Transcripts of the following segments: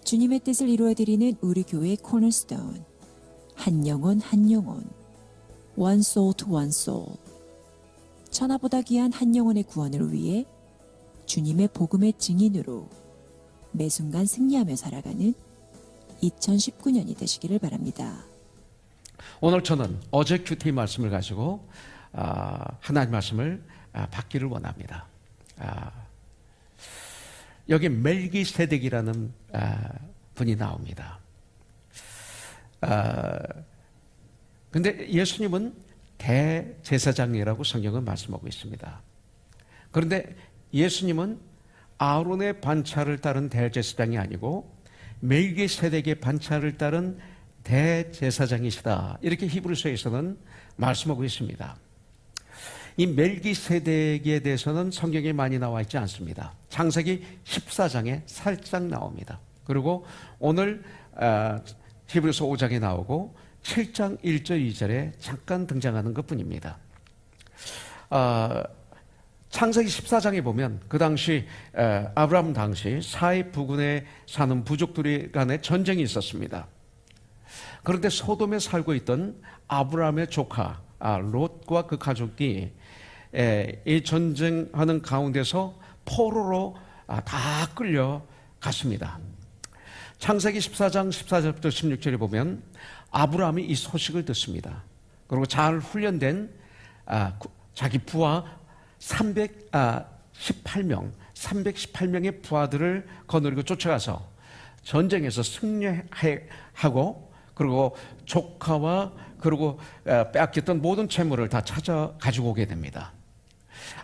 주님의 뜻을 이루어드리는 우리 교회의 코너스톤, 한 영혼 한 영혼, One soul to one soul. 천하보다 귀한 한 영혼의 구원을 위해 주님의 복음의 증인으로 매 순간 승리하며 살아가는 2019년이 되시기를 바랍니다. 오늘 저는 어제 큐티 말씀을 가지고 하나님 말씀을 받기를 원합니다. 여기 멜기세덱이라는 분이 나옵니다. 근데 예수님은 대제사장이라고 성경은 말씀하고 있습니다. 그런데 예수님은 아론의 반차를 따른 대제사장이 아니고 멜기세덱의 반차를 따른 대제사장이시다. 이렇게 히브리서에서는 말씀하고 있습니다. 이 멜기세덱에 대해서는 성경에 많이 나와 있지 않습니다. 창세기 14장에 살짝 나옵니다. 그리고 오늘 히브리서 5장에 나오고 7장 1절 2절에 잠깐 등장하는 것뿐입니다. 창세기 14장에 보면 그 당시 아브라함 당시 사해 부근에 사는 부족들 간에 전쟁이 있었습니다. 그런데 소돔에 살고 있던 아브라함의 조카 롯과 그 가족이 이 전쟁하는 가운데서 포로로 다 끌려갔습니다. 창세기 14장 14절부터 16절에 보면 아브라함이 이 소식을 듣습니다. 그리고 잘 훈련된 자기 부하 318명의 부하들을 거느리고 쫓아가서 전쟁에서 승리하고 그리고 조카와 그리고 빼앗겼던 모든 재물을 다 찾아 가지고 오게 됩니다.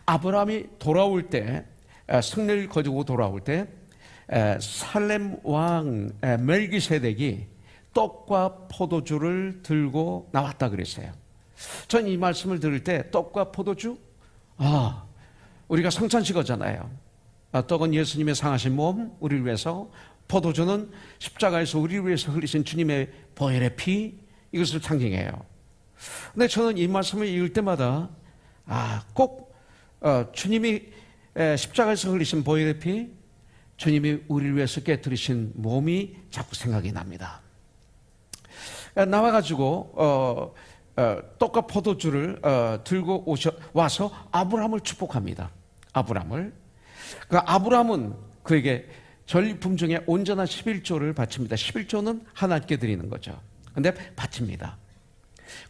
아브라함이 돌아올 때 승리를 거두고 돌아올 때 살렘 왕 멜기세덱이 떡과 포도주를 들고 나왔다 그랬어요. 전 이 말씀을 들을 때 떡과 포도주? 우리가 성찬식거잖아요. 떡은 예수님의 상하신 몸, 우리를 위해서, 포도주는 십자가에서 우리를 위해서 흘리신 주님의 보혈의 피, 이것을 상징해요. 근데 저는 이 말씀을 읽을 때마다 꼭 주님이 십자가에서 흘리신 보혈의 피, 주님이 우리를 위해서 깨뜨리신 몸이 자꾸 생각이 납니다. 나와가지고 떡과 포도주를 들고 와서 아브라함을 축복합니다. 아브라함은 그에게 전리품 중에 온전한 11조를 바칩니다. 11조는 하나님께 드리는 거죠. 근데 바칩니다.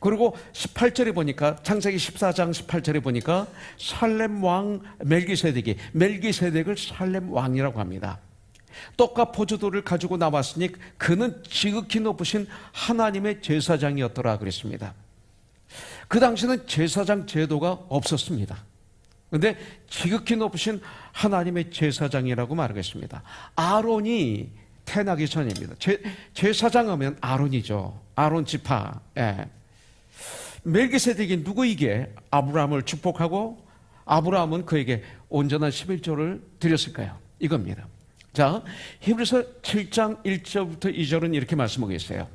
그리고 18절에 보니까 창세기 14장 18절에 보니까 살렘 왕 멜기세덱을 살렘 왕이라고 합니다. 떡과 포도주를 가지고 나왔으니 그는 지극히 높으신 하나님의 제사장이었더라 그랬습니다. 그 당시는 제사장 제도가 없었습니다. 그런데 지극히 높으신 하나님의 제사장이라고 말하겠습니다. 아론이 태어나기 전입니다. 제사장 하면 아론이죠. 아론 지파. 멜기세덱이 누구에게 아브라함을 축복하고 아브라함은 그에게 온전한 11조를 드렸을까요? 이겁니다. 자, 히브리서 7장 1절부터 2절은 이렇게 말씀하고 있어요.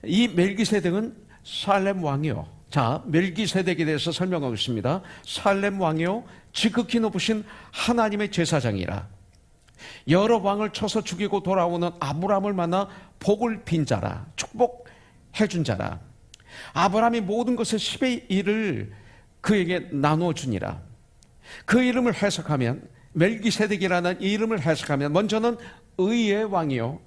이 멜기세덱은 살렘 왕이요. 자, 멜기세덱에 대해서 설명하고 있습니다. 살렘 왕이요, 지극히 높으신 하나님의 제사장이라. 여러 왕을 쳐서 죽이고 돌아오는 아브라함을 만나 복을 빈 자라. 축복해 준 자라. 아브라함이 모든 것의 10의 1을 그에게 나누어 주니라. 그 이름을 해석하면, 멜기세덱이라는 이 이름을 해석하면 먼저는 의의 왕이요,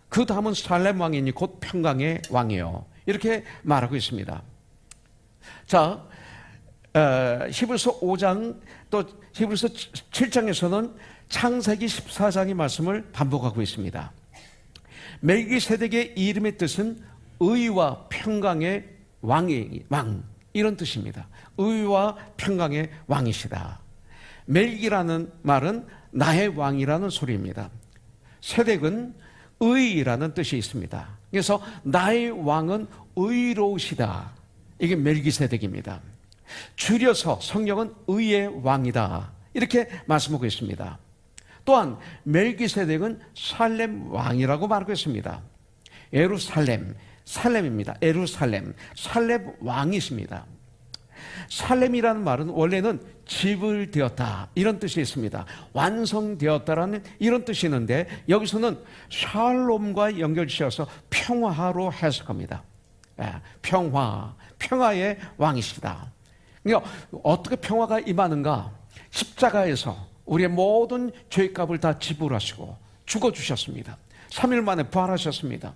그 다음은 살렘 왕이니 곧 평강의 왕이요, 이렇게 말하고 있습니다. 자, 히브리서 5장 또 히브리서 7장에서는 창세기 14장의 말씀을 반복하고 있습니다. 멜기세덱의 이름의 뜻은 의와 평강의 왕, 이런 뜻입니다. 의와 평강의 왕이시다. 멜기라는 말은 나의 왕이라는 소리입니다. 세덱은 의라는 뜻이 있습니다. 그래서 나의 왕은 의로우시다. 이게 멜기세덱입니다. 줄여서 성경은 의의 왕이다. 이렇게 말씀하고 있습니다. 또한 멜기세덱은 살렘 왕이라고 말하고 있습니다. 예루살렘입니다. 예루살렘, 살렘 왕이십니다. 살렘이라는 말은 원래는 집을 되었다 이런 뜻이 있습니다. 완성되었다라는 이런 뜻이 있는데 여기서는 샬롬과 연결지어서 평화로 해석합니다. 평화의 왕이시다. 그러니까 어떻게 평화가 임하는가? 십자가에서 우리의 모든 죄값을 다 지불하시고 죽어주셨습니다. 3일 만에 부활하셨습니다.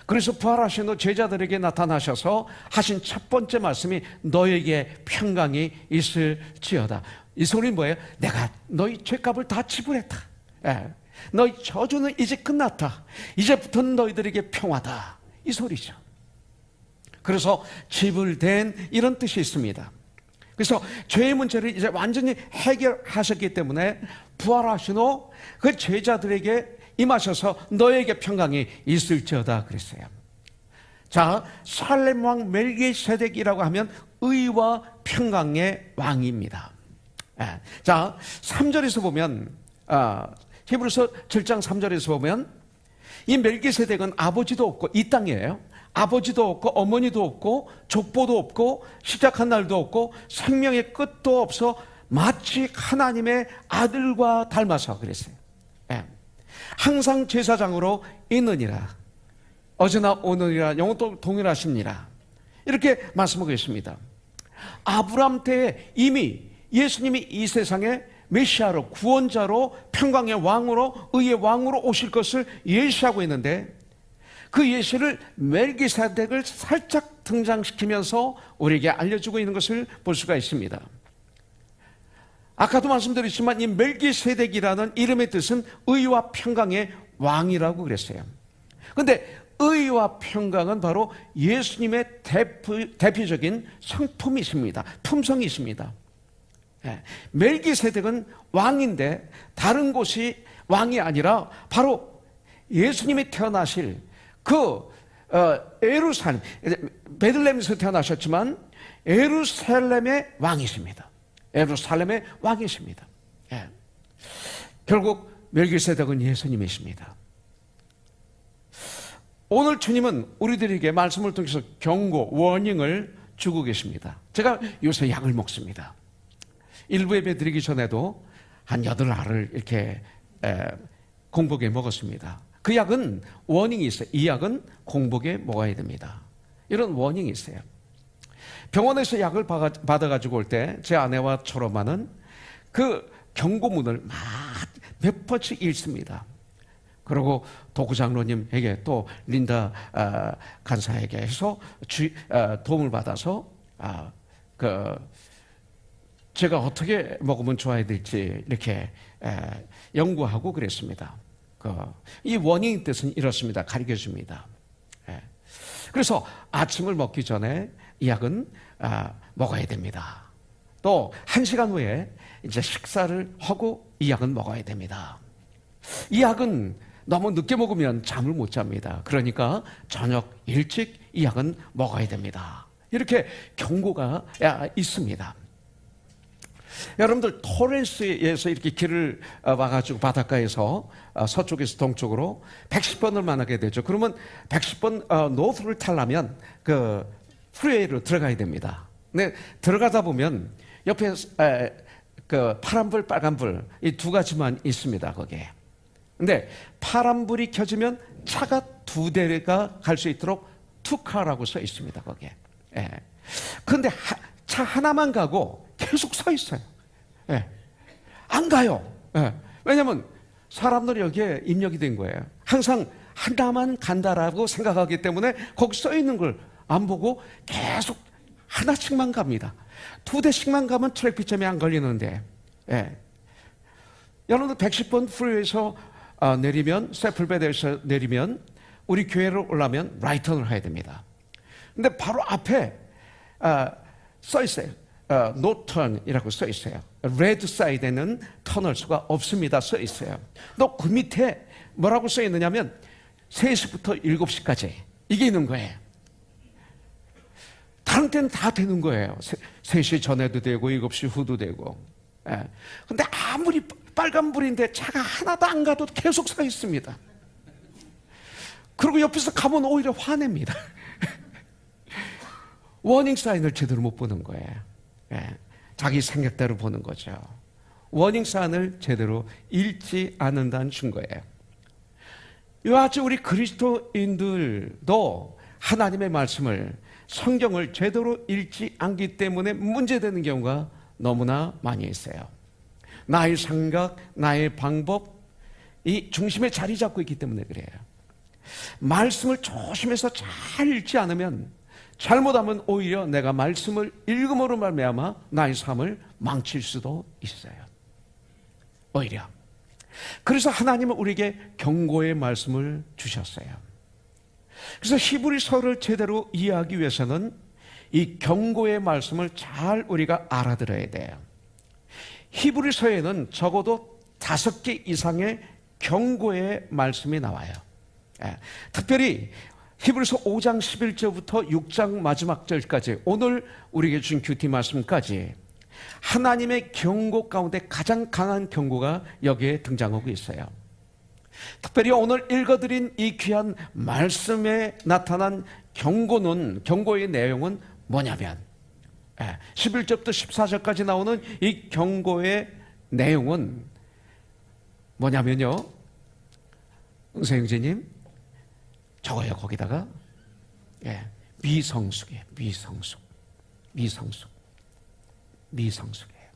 그래서 부활하신 후 제자들에게 나타나셔서 하신 첫 번째 말씀이 너에게 평강이 있을지어다. 이 소리는 뭐예요? 내가 너희 죄값을 다 지불했다. 너희 저주는 이제 끝났다. 이제부터는 너희들에게 평화다. 이 소리죠. 그래서 지불된 이런 뜻이 있습니다. 그래서 죄의 문제를 이제 완전히 해결하셨기 때문에 부활하신 후 그 제자들에게 임하셔서 너에게 평강이 있을지어다 그랬어요. 자, 살렘 왕 멜기세덱이라고 하면 의와 평강의 왕입니다. 자, 3절에서 보면 히브리서 7장 3절에서 보면 이 멜기세덱은 아버지도 없고 이 땅이에요. 아버지도 없고 어머니도 없고 족보도 없고 시작한 날도 없고 생명의 끝도 없어 마치 하나님의 아들과 닮아서 그랬어요. 항상 제사장으로 있느니라. 어제나 오늘이라 영원토록 동일하십니다. 이렇게 말씀하고 있습니다. 아브라함 때에 이미 예수님이 이 세상에 메시아로 구원자로 평강의 왕으로 의의 왕으로 오실 것을 예시하고 있는데 그 예시를 멜기세덱을 살짝 등장시키면서 우리에게 알려주고 있는 것을 볼 수가 있습니다. 아까도 말씀드렸지만 이 멜기세덱이라는 이름의 뜻은 의와 평강의 왕이라고 그랬어요. 그런데 의와 평강은 바로 예수님의 대표적인 성품이십니다. 품성이십니다. 멜기세덱은 왕인데 다른 곳이 왕이 아니라 바로 예수님이 태어나실 그 예루살렘, 베들레헴에서 태어나셨지만 예루살렘의 왕이십니다. 예루살렘의 왕이십니다. 결국 멜기세덱은 예수님이십니다. 오늘 주님은 우리들에게 말씀을 통해서 경고, 워닝을 주고 계십니다. 제가 요새 약을 먹습니다. 일부 예배 드리기 전에도 한 8알을 이렇게 공복에 먹었습니다. 그 약은 워닝이 있어요. 이 약은 공복에 먹어야 됩니다. 이런 워닝이 있어요. 병원에서 약을 받아가지고 올 때 제 아내와 저로만은 그 경고문을 몇 번씩 읽습니다. 그리고 도구장로님에게 또 린다 간사에게 해서 도움을 받아서 제가 어떻게 먹으면 좋아야 될지 이렇게 연구하고 그랬습니다. 이 원인의 뜻은 이렇습니다. 가르쳐줍니다. 그래서 아침을 먹기 전에 이 약은 먹어야 됩니다. 또 1시간 후에 이제 식사를 하고 이 약은 먹어야 됩니다. 이 약은 너무 늦게 먹으면 잠을 못 잡니다. 그러니까 저녁 일찍 이 약은 먹어야 됩니다. 이렇게 경고가 있습니다. 여러분들 토레스에서 이렇게 길을 와가지고 바닷가에서 서쪽에서 동쪽으로 110번을 만나게 되죠. 그러면 110번 노스를 타려면 그 프리웨이로 들어가야 됩니다. 근데 들어가다 보면 옆에 그 파란불, 빨간불 이 두 가지만 있습니다. 거기에. 근데 파란불이 켜지면 차가 2대가 갈 수 있도록 투카라고 써 있습니다. 거기에. 그런데 차 하나만 가고 계속 서 있어요. 안 가요. 왜냐하면 사람들이 여기에 입력이 된 거예요. 항상 하나만 간다라고 생각하기 때문에 거기 써 있는 걸 안 보고 계속 하나씩만 갑니다. 2대씩만 가면 트래픽 잼이 안 걸리는데. 여러분들 110번 프리웨이에서 내리면 세플베드에서 내리면 우리 교회로 올라면 라이턴을 해야 됩니다. 근데 바로 앞에 써 있어요. 노턴이라고 써 있어요. 레드 사이드에는 턴할 수가 없습니다. 써 있어요. 또 그 밑에 뭐라고 써 있느냐면 3시부터 7시까지 이게 있는 거예요. 다른 때는 다 되는 거예요. 3시 전에도 되고 7시 후도 되고. 근데 아무리 빨간불인데 차가 하나도 안 가도 계속 서 있습니다. 그리고 옆에서 가면 오히려 화냅니다. 워닝 사인을 제대로 못 보는 거예요. 예, 자기 생각대로 보는 거죠. 워닝 사인을 제대로 읽지 않는다는 증거예요. 이와 같이 우리 그리스도인들도 하나님의 말씀을, 성경을 제대로 읽지 않기 때문에 문제되는 경우가 너무나 많이 있어요. 나의 생각, 나의 방법, 이 중심에 자리 잡고 있기 때문에 그래요. 말씀을 조심해서 잘 읽지 않으면, 잘못하면 오히려 내가 말씀을 읽음으로 말미암아 나의 삶을 망칠 수도 있어요. 오히려. 그래서 하나님은 우리에게 경고의 말씀을 주셨어요. 그래서 히브리서를 제대로 이해하기 위해서는 이 경고의 말씀을 잘 우리가 알아들어야 돼요. 히브리서에는 적어도 5개 이상의 경고의 말씀이 나와요. 예, 특별히 히브리서 5장 11절부터 6장 마지막 절까지, 오늘 우리에게 준 큐티 말씀까지 하나님의 경고 가운데 가장 강한 경고가 여기에 등장하고 있어요. 특별히 오늘 읽어드린 이 귀한 말씀에 나타난 경고의 내용은 뭐냐면, 11절부터 14절까지 나오는 이 경고의 내용은 뭐냐면요, 응세형제님 적어요. 거기다가 미성숙이에요. 미성숙이에요.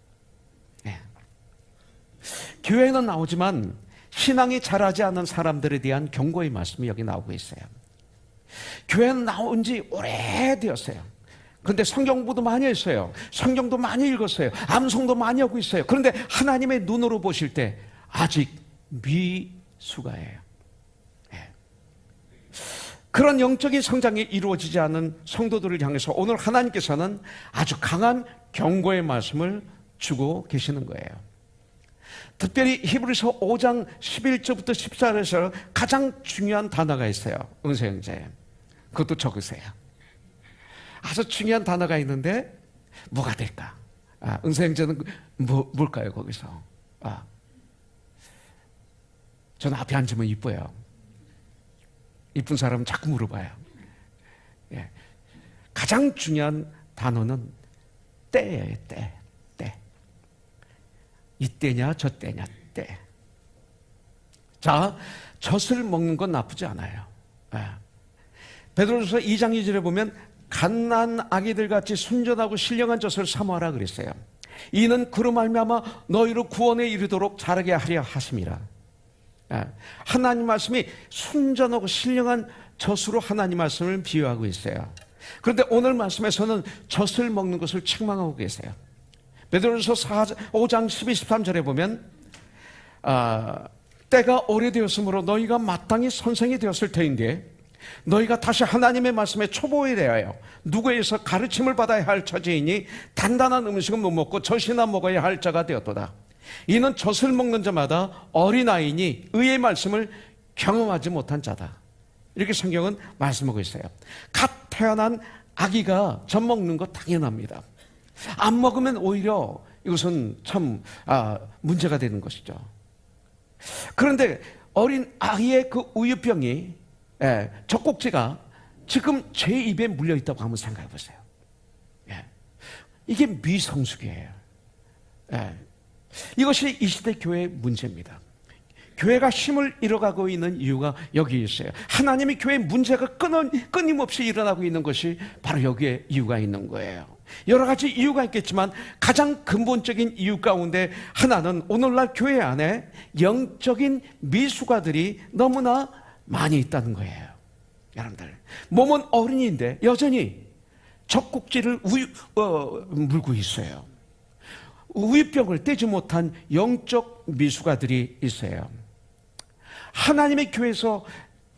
교회는 나오지만 신앙이 자라지 않은 사람들에 대한 경고의 말씀이 여기 나오고 있어요. 교회는 나온 지 오래되었어요. 그런데 성경부도 많이 했어요. 성경도 많이 읽었어요. 암송도 많이 하고 있어요. 그런데 하나님의 눈으로 보실 때 아직 미숙아예요. 그런 영적인 성장이 이루어지지 않은 성도들을 향해서 오늘 하나님께서는 아주 강한 경고의 말씀을 주고 계시는 거예요. 특별히 히브리서 5장 11절부터 14절에서 가장 중요한 단어가 있어요. 은세형제, 그것도 적으세요. 아주 중요한 단어가 있는데 뭐가 될까? 은세형제는 뭘까요? 거기서 저는 앞에 앉으면 이뻐요. 이쁜 사람은 자꾸 물어봐요. 가장 중요한 단어는 때예요. 때. 이때냐 저때냐 때. 자, 젖을 먹는 건 나쁘지 않아요. 베드로전서 2장 2절에 보면 갓난 아기들 같이 순전하고 신령한 젖을 사모하라 그랬어요. 이는 그로 말미암아 너희를 구원에 이르도록 자라게 하려 하심이라. 하나님 말씀이 순전하고 신령한 젖으로 하나님 말씀을 비유하고 있어요. 그런데 오늘 말씀에서는 젖을 먹는 것을 책망하고 계세요. 베드로전서 5장 12, 13절에 보면 때가 오래되었으므로 너희가 마땅히 선생이 되었을 터인데 너희가 다시 하나님의 말씀에 초보에 대하여 누구에게서 가르침을 받아야 할 처지이니 단단한 음식은 못 먹고 젖이나 먹어야 할 자가 되었도다. 이는 젖을 먹는 자마다 어린아이니 의의 말씀을 경험하지 못한 자다. 이렇게 성경은 말씀하고 있어요. 갓 태어난 아기가 젖 먹는 거 당연합니다. 안 먹으면 오히려 이것은 참 문제가 되는 것이죠. 그런데 어린 아이의 그 우유병이, 젖꼭지가 지금 제 입에 물려있다고 한번 생각해 보세요. 이게 미성숙이에요. 이것이 이 시대 교회의 문제입니다. 교회가 힘을 잃어가고 있는 이유가 여기 있어요. 하나님의 교회의 문제가 끊임없이 일어나고 있는 것이 바로 여기에 이유가 있는 거예요. 여러 가지 이유가 있겠지만 가장 근본적인 이유 가운데 하나는 오늘날 교회 안에 영적인 미숙아들이 너무나 많이 있다는 거예요. 여러분들, 몸은 어린이인데 여전히 젖꼭지를 물고 있어요. 우유병을 떼지 못한 영적 미숙아들이 있어요. 하나님의 교회에서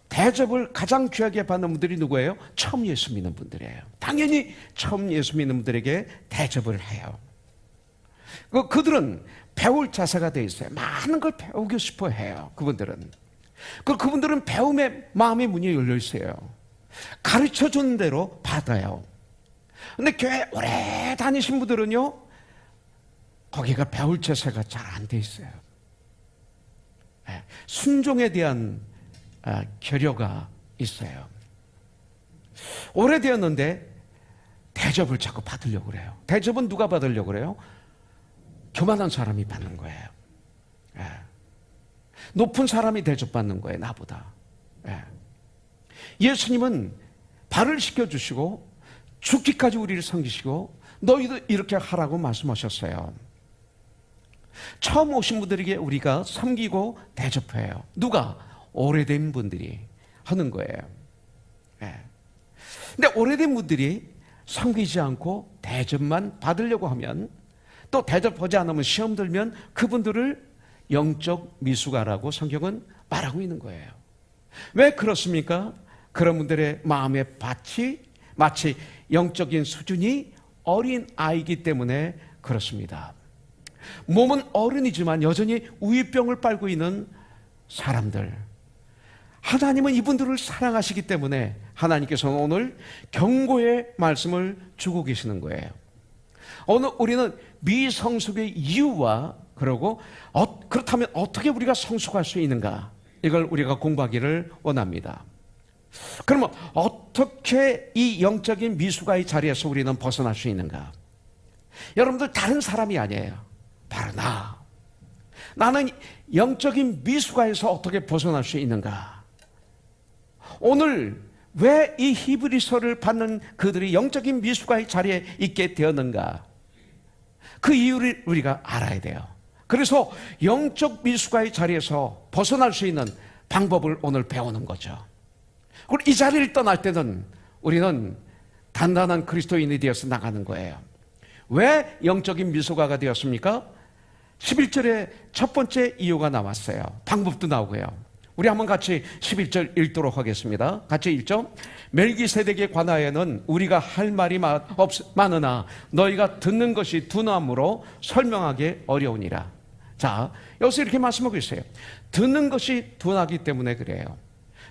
대접을 가장 귀하게 받는 분들이 누구예요? 처음 예수 믿는 분들이에요. 당연히 처음 예수 믿는 분들에게 대접을 해요. 그들은 배울 자세가 돼 있어요. 많은 걸 배우고 싶어 해요. 그분들은 배움의 마음의 문이 열려 있어요. 가르쳐 주는 대로 받아요. 근데 교회 오래 다니신 분들은요, 거기가 배울 자세가 잘 안 돼 있어요. 순종에 대한 결여가 있어요. 오래되었는데 대접을 자꾸 받으려고 그래요. 대접은 누가 받으려고 그래요? 교만한 사람이 받는 거예요. 예. 높은 사람이 대접받는 거예요, 나보다. 예. 예수님은 발을 씻겨주시고 죽기까지 우리를 섬기시고 너희도 이렇게 하라고 말씀하셨어요. 처음 오신 분들에게 우리가 섬기고 대접해요. 누가? 오래된 분들이 하는 거예요. 예. 근데 오래된 분들이 섬기지 않고 대접만 받으려고 하면, 또 대접하지 않으면 시험 들면 그분들을 영적 미숙아라고 성경은 말하고 있는 거예요. 왜 그렇습니까? 그런 분들의 마음의 밭이 마치 영적인 수준이 어린 아이이기 때문에 그렇습니다. 몸은 어른이지만 여전히 우유병을 빨고 있는 사람들, 하나님은 이분들을 사랑하시기 때문에 하나님께서는 오늘 경고의 말씀을 주고 계시는 거예요. 오늘 우리는 미성숙의 이유와 그리고 그렇다면 어떻게 우리가 성숙할 수 있는가, 이걸 우리가 공부하기를 원합니다. 그러면 어떻게 이 영적인 미숙아의 자리에서 우리는 벗어날 수 있는가? 여러분들 다른 사람이 아니에요. 바로 나는 영적인 미숙아에서 어떻게 벗어날 수 있는가? 오늘 왜 이 히브리서를 받는 그들이 영적인 미숙아의 자리에 있게 되었는가? 그 이유를 우리가 알아야 돼요. 그래서 영적 미숙아의 자리에서 벗어날 수 있는 방법을 오늘 배우는 거죠. 그리고 이 자리를 떠날 때는 우리는 단단한 그리스도인이 되어서 나가는 거예요. 왜 영적인 미숙아가 되었습니까? 11절에 첫 번째 이유가 나왔어요. 방법도 나오고요. 우리 한번 같이 11절 읽도록 하겠습니다. 같이 읽죠. 멜기세덱에 관하여는 우리가 할 말이 많으나 너희가 듣는 것이 둔함으로 설명하기 어려우니라. 자, 여기서 이렇게 말씀하고 있어요. 듣는 것이 둔하기 때문에 그래요.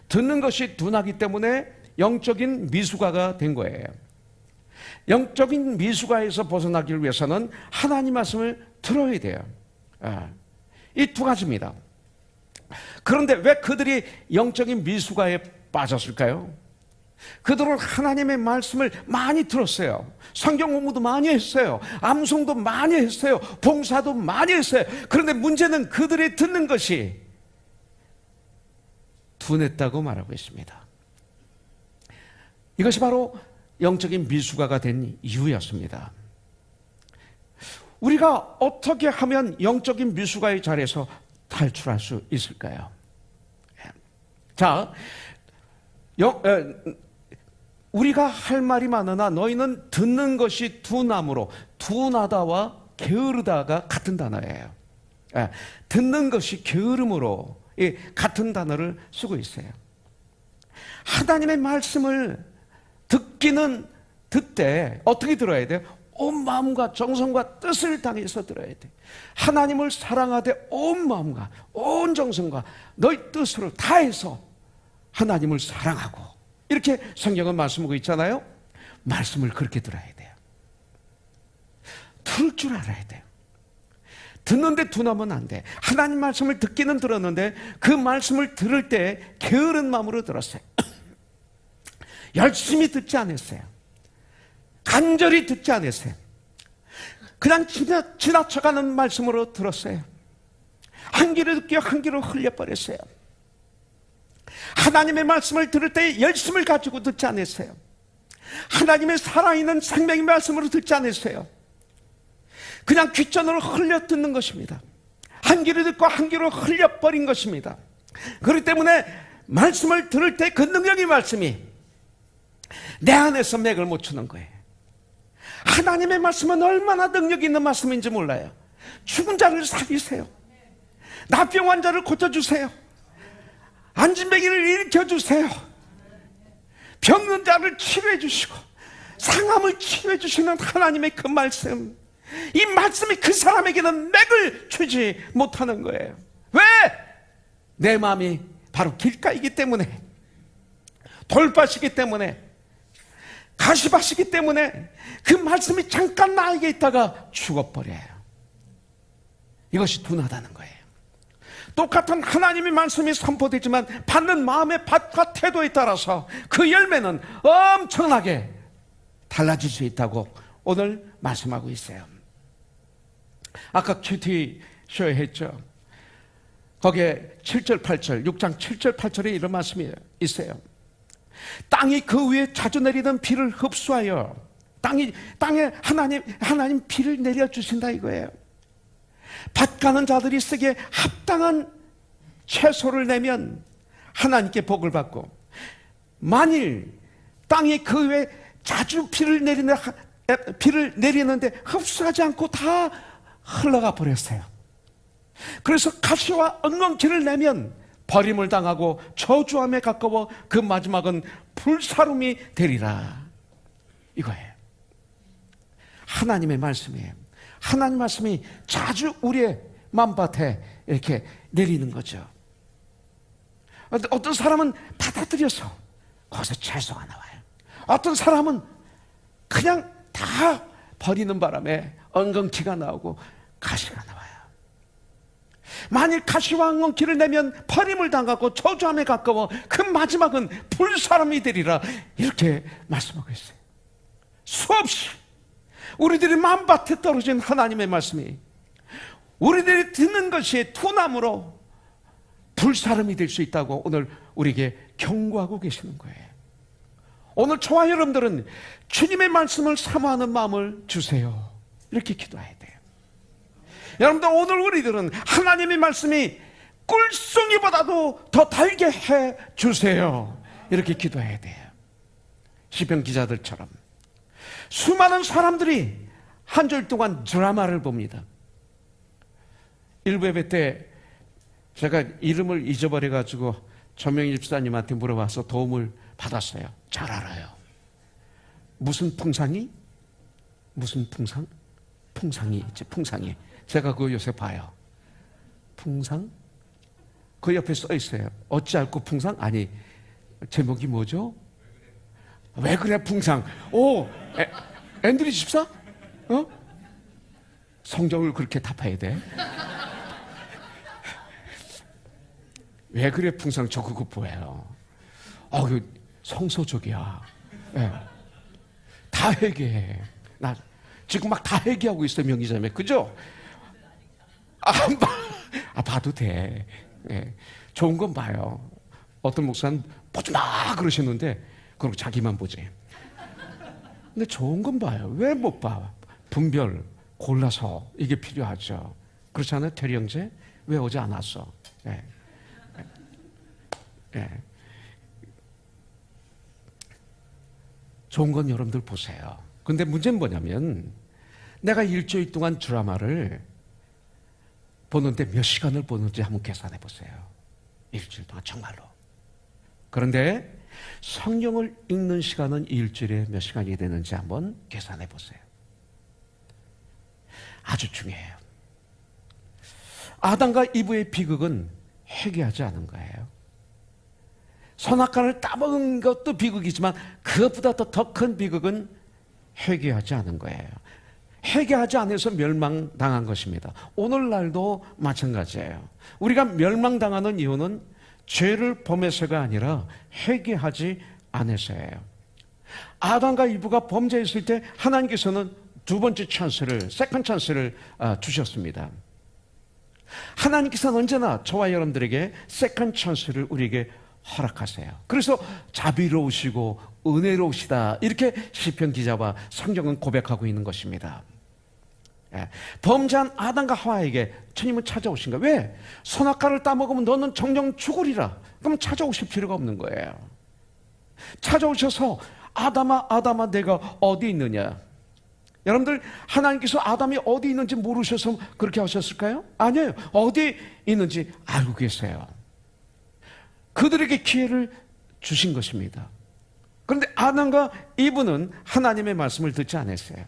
듣는 것이 둔하기 때문에 영적인 미숙아가 된 거예요. 영적인 미숙아에서 벗어나기 위해서는 하나님 말씀을 들어야 돼요. 이 두 가지입니다. 그런데 왜 그들이 영적인 미숙아에 빠졌을까요? 그들은 하나님의 말씀을 많이 들었어요. 성경 공부도 많이 했어요. 암송도 많이 했어요. 봉사도 많이 했어요. 그런데 문제는 그들이 듣는 것이 둔했다고 말하고 있습니다. 이것이 바로 영적인 미숙아가 된 이유였습니다. 우리가 어떻게 하면 영적인 미숙아의 자리에서 탈출할 수 있을까요? 자, 우리가 할 말이 많으나 너희는 듣는 것이 둔함으로, 둔하다와 게으르다가 같은 단어예요. 듣는 것이 게으름으로 같은 단어를 쓰고 있어요. 하나님의 말씀을 듣기는 듣되 어떻게 들어야 돼요? 온 마음과 정성과 뜻을 다해서 들어야 돼. 하나님을 사랑하되 온 마음과 온 정성과 너희 뜻으로 다해서 하나님을 사랑하고, 이렇게 성경은 말씀하고 있잖아요. 말씀을 그렇게 들어야 돼요. 들을 줄 알아야 돼요. 듣는데 둔하면 안 돼. 하나님 말씀을 듣기는 들었는데 그 말씀을 들을 때 게으른 마음으로 들었어요. 열심히 듣지 않았어요. 간절히 듣지 않았어요. 그냥 지나쳐가는 말씀으로 들었어요. 한 귀로 듣고 한 귀로 흘려버렸어요. 하나님의 말씀을 들을 때 열심을 가지고 듣지 않았어요. 하나님의 살아있는 생명의 말씀으로 듣지 않았어요. 그냥 귓전으로 흘려 듣는 것입니다. 한 귀로 듣고 한 귀로 흘려버린 것입니다. 그렇기 때문에 말씀을 들을 때 그 능력의 말씀이 내 안에서 맥을 못 추는 거예요. 하나님의 말씀은 얼마나 능력 있는 말씀인지 몰라요. 죽은 자를 살리세요. 나병 환자를 고쳐주세요. 안진뱅이를 일으켜주세요. 병든 자를 치료해 주시고 상함을 치료해 주시는 하나님의 그 말씀, 이 말씀이 그 사람에게는 맥을 추지 못하는 거예요. 왜? 내 마음이 바로 길가이기 때문에, 돌밭이기 때문에, 가시밭이기 때문에 그 말씀이 잠깐 나에게 있다가 죽어버려요. 이것이 둔하다는 거예요. 똑같은 하나님의 말씀이 선포되지만 받는 마음의 밭과 태도에 따라서 그 열매는 엄청나게 달라질 수 있다고 오늘 말씀하고 있어요. 아까 큐티 쇼에 했죠. 거기에 7절 8절 6장 7절 8절에 이런 말씀이 있어요. 땅이 그 위에 자주 내리던 비를 흡수하여 땅에 하나님 비를 내려주신다 이거예요. 밭 가는 자들이 쓰기에 합당한 채소를 내면 하나님께 복을 받고, 만일 땅이 그 위에 자주 비를 내리는데 흡수하지 않고 다 흘러가 버렸어요. 그래서 가시와 엉겅퀴를 내면 버림을 당하고 저주함에 가까워 그 마지막은 불사름이 되리라 이거예요. 하나님의 말씀이에요. 하나님 말씀이 자주 우리의 맘밭에 이렇게 내리는 거죠. 어떤 사람은 받아들여서 거기서 채소가 나와요. 어떤 사람은 그냥 다 버리는 바람에 엉겅퀴가 나오고 가시가 나와요. 만일 가시와 엉겅퀴를 내면 버림을 당하고 저주함에 가까워 그 마지막은 불사름이 되리라 이렇게 말씀하고 있어요. 수없이 우리들의 마음밭에 떨어진 하나님의 말씀이 우리들이 듣는 것이 투나무로 불사름이 될 수 있다고 오늘 우리에게 경고하고 계시는 거예요. 오늘 저와 여러분들은 주님의 말씀을 사모하는 마음을 주세요 이렇게 기도해야 돼요. 여러분들, 오늘 우리들은 하나님의 말씀이 꿀송이보다도 더 달게 해 주세요 이렇게 기도해야 돼요. 시편 기자들처럼 수많은 사람들이 한 줄 동안 드라마를 봅니다. 일부 예배 때 제가 이름을 잊어버려가지고 전명희 집사님한테 물어봐서 도움을 받았어요. 잘 알아요. 무슨 풍상이? 무슨 풍상? 풍상이 있지, 풍상이. 제가 그거 요새 봐요. 풍상? 그 옆에 써 있어요. 어찌 알고 풍상? 아니, 제목이 뭐죠? 왜 그래 풍상? 오, 앤드류 집사? 어? 성경을 그렇게 답해야 돼? 왜 그래 풍상? 저 그거 보여요. 그 성서적이야. 네. 다 회개해. 나 지금 막 다 회개하고 있어요, 명기자매. 그죠? 봐도 돼. 네. 좋은 건 봐요. 어떤 목사는 보지 마 그러시는데 그리고 자기만 보지. 근데 좋은 건 봐요. 왜 못 봐? 분별 골라서 이게 필요하죠. 그렇지 않아요? 테리 형제? 왜 어제 안 왔어? 네. 네. 좋은 건 여러분들 보세요. 근데 문제는 뭐냐면 내가 일주일 동안 드라마를 보는데 몇 시간을 보는지 한번 계산해 보세요. 일주일 동안 정말로. 그런데 성경을 읽는 시간은 일주일에 몇 시간이 되는지 한번 계산해 보세요. 아주 중요해요. 아담과 이브의 비극은 회개하지 않은 거예요. 선악과를 따먹은 것도 비극이지만 그것보다 더 큰 비극은 회개하지 않은 거예요. 회개하지 않아서 멸망당한 것입니다. 오늘날도 마찬가지예요. 우리가 멸망당하는 이유는 죄를 범해서가 아니라 회개하지 않아서예요. 아담과 이브가 범죄했을 때 하나님께서는 두 번째 찬스를, 세컨드 찬스를 주셨습니다. 하나님께서는 언제나 저와 여러분들에게 세컨드 찬스를 우리에게 허락하세요. 그래서 자비로우시고 은혜로우시다 이렇게 시편 기자와 성경은 고백하고 있는 것입니다. 범죄한 아담과 하와에게 주님은 찾아오신 거예요. 왜? 선악과를 따먹으면 너는 정령 죽으리라. 그럼 찾아오실 필요가 없는 거예요. 찾아오셔서 아담아 내가 어디 있느냐. 여러분들, 하나님께서 아담이 어디 있는지 모르셔서 그렇게 하셨을까요? 아니에요. 어디 있는지 알고 계세요. 그들에게 기회를 주신 것입니다. 그런데 아담과 이브는 하나님의 말씀을 듣지 않았어요.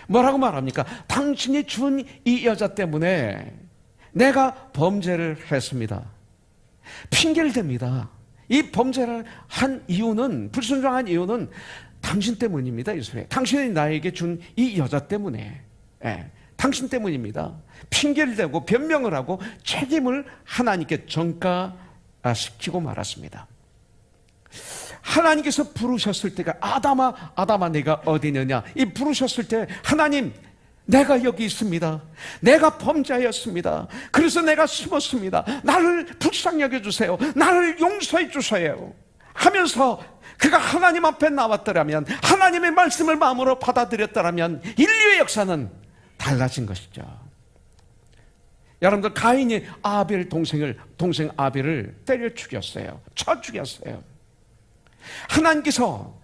뭐라고 말합니까? 당신이 준 이 여자 때문에 내가 범죄를 했습니다. 핑계를 댑니다. 이 범죄를 한 이유는, 불순종한 이유는 당신 때문입니다. 이스라엘. 당신이 나에게 준 이 여자 때문에, 당신 때문입니다. 핑계를 대고 변명을 하고 책임을 하나님께 전가시키고 말았습니다. 하나님께서 부르셨을 때가 아담아 아담아 내가 어디 있느냐, 이 부르셨을 때 하나님 내가 여기 있습니다. 내가 범죄하였습니다. 그래서 내가 숨었습니다. 나를 불쌍히 여겨주세요. 나를 용서해 주세요 하면서 그가 하나님 앞에 나왔더라면, 하나님의 말씀을 마음으로 받아들였더라면 인류의 역사는 달라진 것이죠. 여러분들, 가인이 동생 아벨을 때려 죽였어요. 쳐 죽였어요. 하나님께서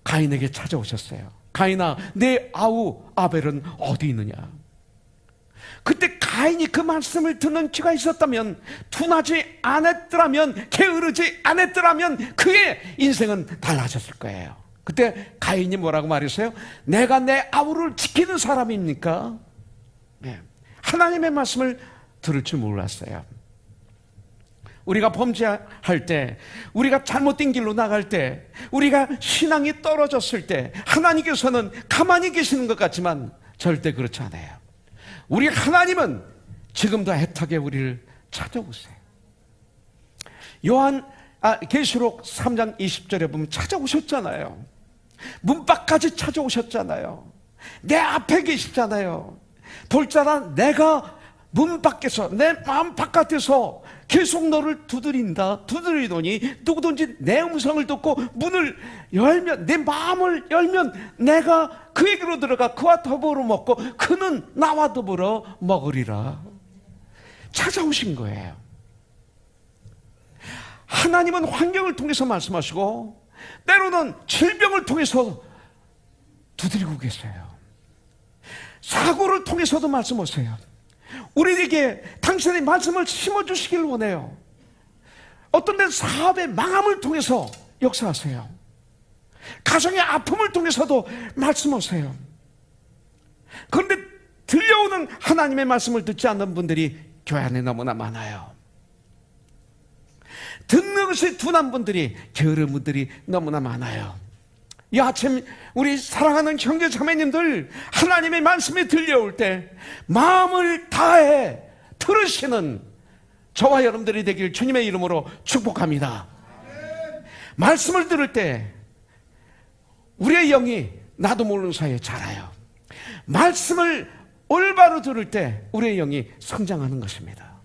가인에게 찾아오셨어요. 가인아, 내 아우 아벨은 어디 있느냐? 그때 가인이 그 말씀을 듣는 귀가 있었다면, 둔하지 않았더라면, 게으르지 않았더라면 그의 인생은 달라졌을 거예요. 그때 가인이 뭐라고 말했어요? 내가 내 아우를 지키는 사람입니까? 네. 하나님의 말씀을 들을 줄 몰랐어요. 우리가 범죄할 때, 우리가 잘못된 길로 나갈 때, 우리가 신앙이 떨어졌을 때 하나님께서는 가만히 계시는 것 같지만 절대 그렇지 않아요. 우리 하나님은 지금도 애타게 우리를 찾아오세요. 계시록 3장 20절에 보면 찾아오셨잖아요. 문 밖까지 찾아오셨잖아요. 내 앞에 계시잖아요. 볼자라 내가 문 밖에서, 내 마음 바깥에서 계속 너를 두드리더니 누구든지 내 음성을 듣고 문을 열면, 내 마음을 열면 내가 그에게로 들어가 그와 더불어 먹고 그는 나와 더불어 먹으리라. 찾아오신 거예요. 하나님은 환경을 통해서 말씀하시고 때로는 질병을 통해서 두드리고 계세요. 사고를 통해서도 말씀하세요. 우리에게 당신의 말씀을 심어주시길 원해요. 어떤 데는 사업의 망함을 통해서 역사하세요. 가정의 아픔을 통해서도 말씀하세요. 그런데 들려오는 하나님의 말씀을 듣지 않는 분들이 교회 안에 너무나 많아요. 듣는 것이 둔한 분들이, 게으른 분들이 너무나 많아요. 이 아침 우리 사랑하는 형제 자매님들, 하나님의 말씀이 들려올 때 마음을 다해 들으시는 저와 여러분들이 되길 주님의 이름으로 축복합니다. 말씀을 들을 때 우리의 영이 나도 모르는 사이에 자라요. 말씀을 올바로 들을 때 우리의 영이 성장하는 것입니다.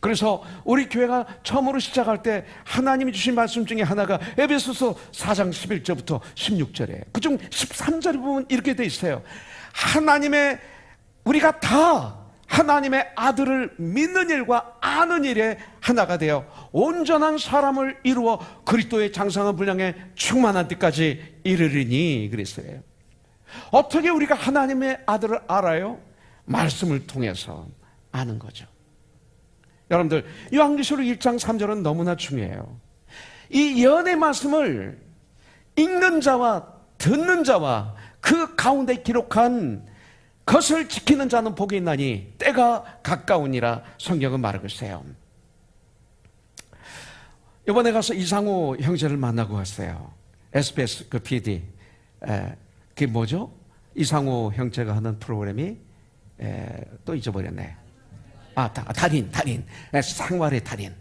그래서 우리 교회가 처음으로 시작할 때 하나님이 주신 말씀 중에 하나가 에베소서 4장 11절부터 16절이에요. 그중 13절에 보면 이렇게 돼 있어요. 우리가 다 하나님의 아들을 믿는 일과 아는 일에 하나가 되어 온전한 사람을 이루어 그리스도의 장성한 분량에 충만한 때까지 이르리니 그랬어요. 어떻게 우리가 하나님의 아들을 알아요? 말씀을 통해서 아는 거죠. 여러분들, 요한계시록 1장 3절은 너무나 중요해요. 이 예언의 말씀을 읽는 자와 듣는 자와 그 가운데 기록한 것을 지키는 자는 복이 있나니 때가 가까우니라 성경은 말하고 있어요. 이번에 가서 이상우 형제를 만나고 왔어요. SBS 그 PD. 그게 뭐죠? 이상우 형제가 하는 프로그램이 또 잊어버렸네. 달인. 상활의 달인.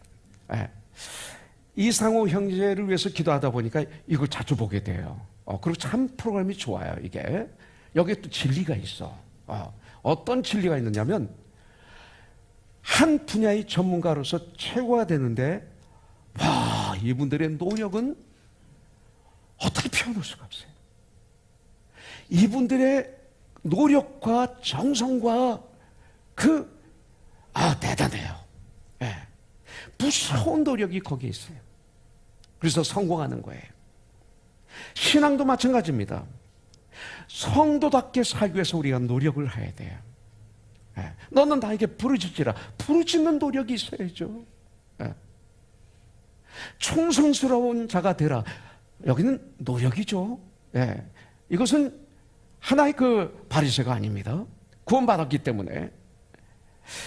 이상우 형제를 위해서 기도하다 보니까 이걸 자주 보게 돼요. 그리고 참 프로그램이 좋아요, 이게. 여기에 또 진리가 있어. 어떤 진리가 있느냐면, 한 분야의 전문가로서 최고가 되는데, 이분들의 노력은 어떻게 표현할 수가 없어요. 이분들의 노력과 정성과 대단해요. 네. 무서운 노력이 거기에 있어요. 그래서 성공하는 거예요. 신앙도 마찬가지입니다. 성도답게 살기 위해서 우리가 노력을 해야 돼요. 네. 너는 나에게 부르짖으라. 부르짖는 노력이 있어야죠. 네. 충성스러운 자가 되라. 여기는 노력이죠. 네. 이것은 하나의 바리새가 아닙니다. 구원받았기 때문에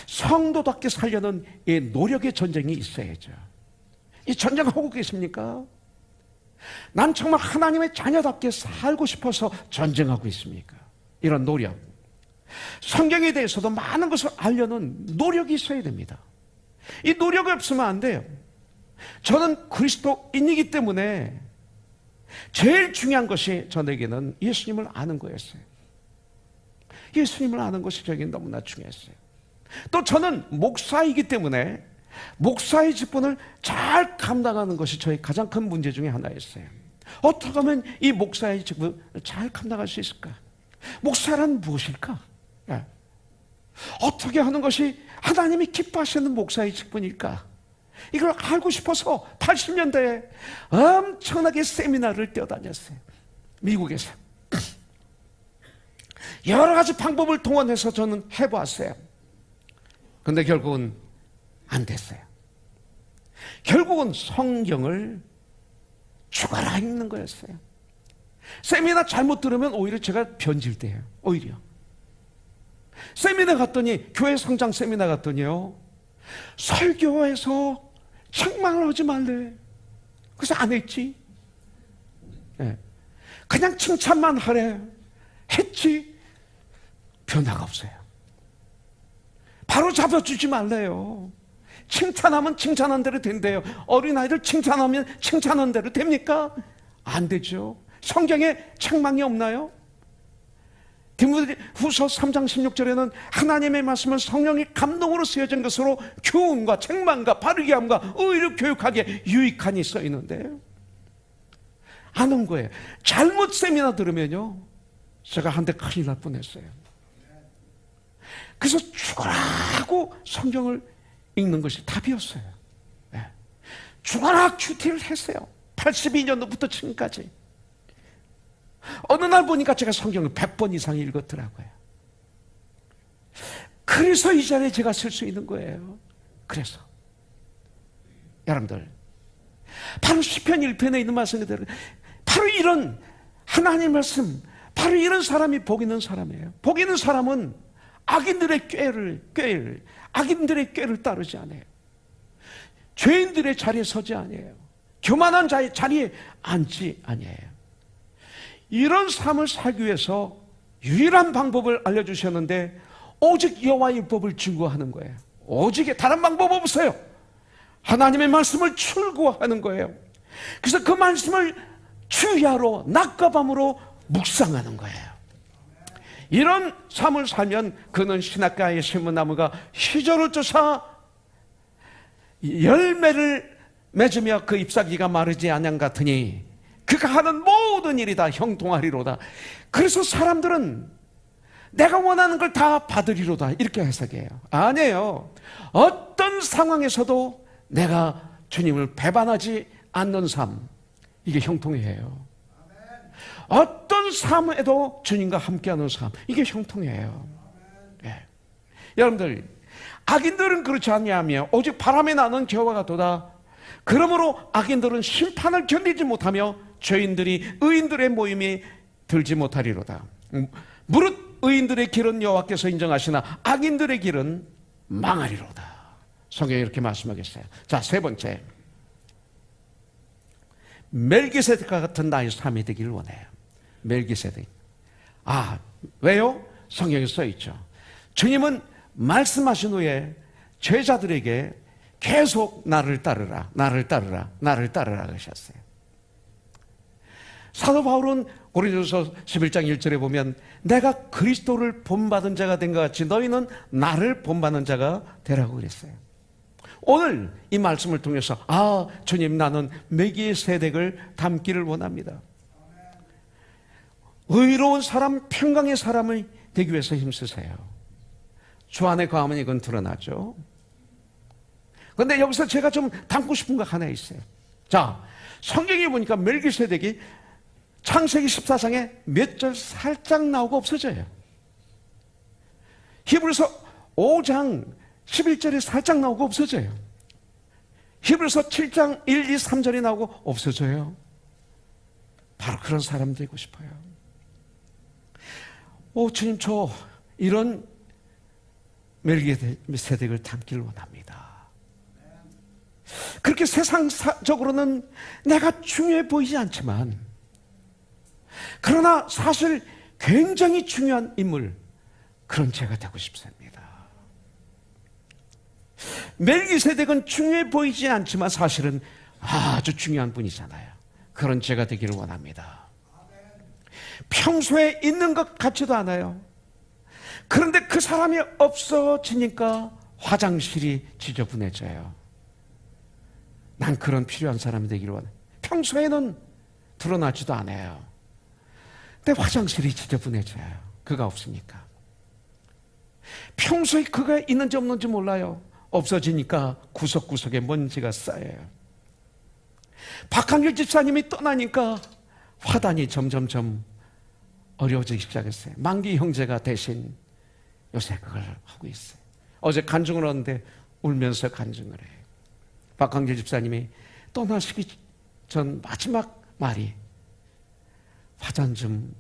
성도답게 살려는 이 노력의 전쟁이 있어야죠. 이 전쟁하고 계십니까? 난 정말 하나님의 자녀답게 살고 싶어서 전쟁하고 있습니까? 이런 노력. 성경에 대해서도 많은 것을 알려는 노력이 있어야 됩니다. 이 노력이 없으면 안 돼요. 저는 그리스도인이기 때문에 제일 중요한 것이 저에게는 예수님을 아는 거였어요. 예수님을 아는 것이 저에게 너무나 중요했어요. 또 저는 목사이기 때문에 목사의 직분을 잘 감당하는 것이 저의 가장 큰 문제 중에 하나였어요. 어떻게 하면 이 목사의 직분을 잘 감당할 수 있을까? 목사란 무엇일까? 어떻게 하는 것이 하나님이 기뻐하시는 목사의 직분일까? 이걸 알고 싶어서 80년대에 엄청나게 세미나를 뛰어다녔어요. 미국에서. 여러 가지 방법을 동원해서 저는 해보았어요. 근데 결국은 안 됐어요. 결국은 성경을 죽어라 읽는 거였어요. 세미나 잘못 들으면 오히려 제가 변질돼요. 오히려. 세미나 갔더니, 교회 성장 세미나 갔더니요, 설교에서 책망을 하지 말래. 그래서 안 했지. 그냥 칭찬만 하래. 했지. 변화가 없어요. 바로 잡아주지 말래요. 칭찬하면 칭찬한 대로 된대요. 어린아이들 칭찬하면 칭찬한 대로 됩니까? 안 되죠. 성경에 책망이 없나요? 디모데후서 3장 16절에는 하나님의 말씀은 성령의 감동으로 쓰여진 것으로 교훈과 책망과 바르게 함과 의를 교육하기에 유익하니 써 있는데 안 온 거예요. 잘못 세미나 들으면요, 제가 한때 큰일 날 뻔했어요. 그래서 죽어라 하고 성경을 읽는 것이 답이었어요. 죽어라 큐티를 했어요. 82년도부터 지금까지. 어느 날 보니까 제가 성경을 100번 이상 읽었더라고요. 그래서 이 자리에 제가 쓸 수 있는 거예요. 그래서 여러분들, 바로 시편 1편에 있는 말씀 그대로 바로 이런 하나님 말씀, 바로 이런 사람이 복 있는 사람이에요. 복 있는 사람은 악인들의 악인들의 꾀를 따르지 않아요. 죄인들의 자리에 서지 아니에요. 교만한 자의 자리에 앉지 아니에요. 이런 삶을 살기 위해서 유일한 방법을 알려주셨는데 오직 여호와의 율법을 증거하는 거예요. 오직 다른 방법 없어요. 하나님의 말씀을 출구하는 거예요. 그래서 그 말씀을 주야로 낮과 밤으로 묵상하는 거예요. 이런 삶을 살면 그는 신학가의 신문나무가 시절을 쫓아 열매를 맺으며 그 잎사귀가 마르지 아니한 같으니 그가 하는 모든 일이 다 형통하리로다. 그래서 사람들은 내가 원하는 걸 다 받으리로다 이렇게 해석해요. 아니에요. 어떤 상황에서도 내가 주님을 배반하지 않는 삶, 이게 형통해요. 어떤 삶에도 주님과 함께하는 삶, 이게 형통해요. 여러분들, 악인들은 그렇지 않냐며 오직 바람에 나는 겨와 같도다. 그러므로 악인들은 심판을 견디지 못하며 죄인들이 의인들의 모임에 들지 못하리로다. 무릇 의인들의 길은 여호와께서 인정하시나 악인들의 길은 망하리로다. 성경에 이렇게 말씀하겠어요. 자, 세 번째, 멜기세덱과 같은 나의 삶이 되기를 원해요. 멜기세덱. 왜요? 성경에 써있죠. 주님은 말씀하신 후에 제자들에게 계속 나를 따르라, 나를 따르라, 나를 따르라 하셨어요. 사도 바울은 고린도서 11장 1절에 보면 내가 그리스도를 본받은 자가 된 것 같이 너희는 나를 본받는 자가 되라고 그랬어요. 오늘 이 말씀을 통해서 주님, 나는 멜기세덱을 닮기를 원합니다. 의로운 사람, 평강의 사람이 되기 위해서 힘쓰세요. 주 안에 거하면 이건 드러나죠. 그런데 여기서 제가 좀 담고 싶은 거 하나 있어요. 자, 성경에 보니까 멜기세덱이 창세기 14장에 몇 절 살짝 나오고 없어져요. 히브리서 5장 11절에 살짝 나오고 없어져요. 히브리서 7장 1, 2, 3절이 나오고 없어져요. 바로 그런 사람 되고 싶어요. 주님, 저 이런 멜기세덱을 닮기를 원합니다. 그렇게 세상적으로는 내가 중요해 보이지 않지만, 그러나 사실 굉장히 중요한 인물, 그런 제가 되고 싶습니다. 멜기세덱은 중요해 보이지 않지만 사실은 아주 중요한 분이잖아요. 그런 제가 되기를 원합니다. 평소에 있는 것 같지도 않아요. 그런데 그 사람이 없어지니까 화장실이 지저분해져요. 난 그런 필요한 사람이 되기를 원해요. 평소에는 드러나지도 않아요. 근데 화장실이 지저분해져요. 그가 없으니까. 평소에 그가 있는지 없는지 몰라요. 없어지니까 구석구석에 먼지가 쌓여요. 박한길 집사님이 떠나니까 화단이 점점점 어려워지기 시작했어요. 만기 형제가 대신 요새 그걸 하고 있어요. 어제 간증을 하는데 울면서 간증을 해요. 박한길 집사님이 떠나시기 전 마지막 말이 화단 좀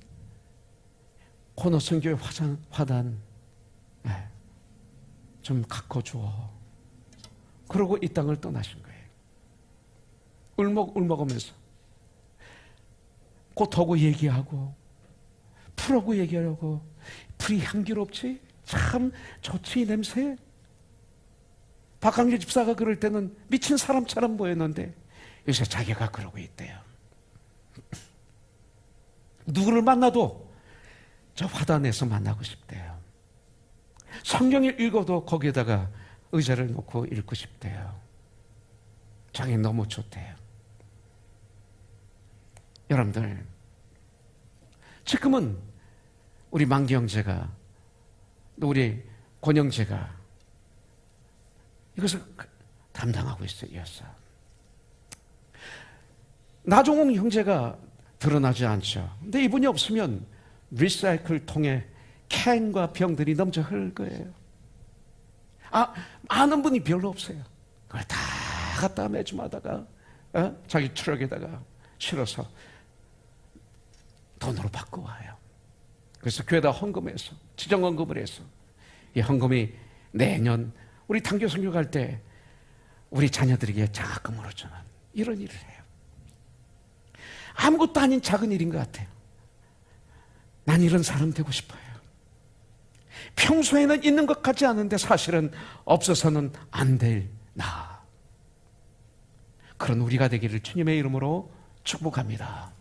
코너선교회 화단 좀 가꿔줘. 그러고 이 땅을 떠나신 거예요. 울먹울먹하면서 꽃하고 얘기하고 풀하고 얘기하려고 풀이 향기롭지? 참 좋지 이 냄새? 박광길 집사가 그럴 때는 미친 사람처럼 보였는데 요새 자기가 그러고 있대요. 누구를 만나도 저 화단에서 만나고 싶대요. 성경을 읽어도 거기에다가 의자를 놓고 읽고 싶대요. 자기 너무 좋대요. 여러분들, 지금은 우리 만기 형제가 또 우리 권 형제가 이것을 담당하고 있어요. 나종홍 형제가 드러나지 않죠. 근데 이분이 없으면 리사이클 통에 캔과 병들이 넘쳐 흐를 거예요. 아는 분이 별로 없어요. 그걸 다 갖다 매주마다가 자기 트럭에다가 실어서 돈으로 바꿔와요. 그래서 교회에다 헌금해서 지정헌금을 해서 이 헌금이 내년 우리 단교 선교 갈 때 우리 자녀들에게 장학금으로 주는 이런 일을 해요. 아무것도 아닌 작은 일인 것 같아요. 난 이런 사람 되고 싶어요. 평소에는 있는 것 같지 않은데 사실은 없어서는 안 될 나. 그런 우리가 되기를 주님의 이름으로 축복합니다.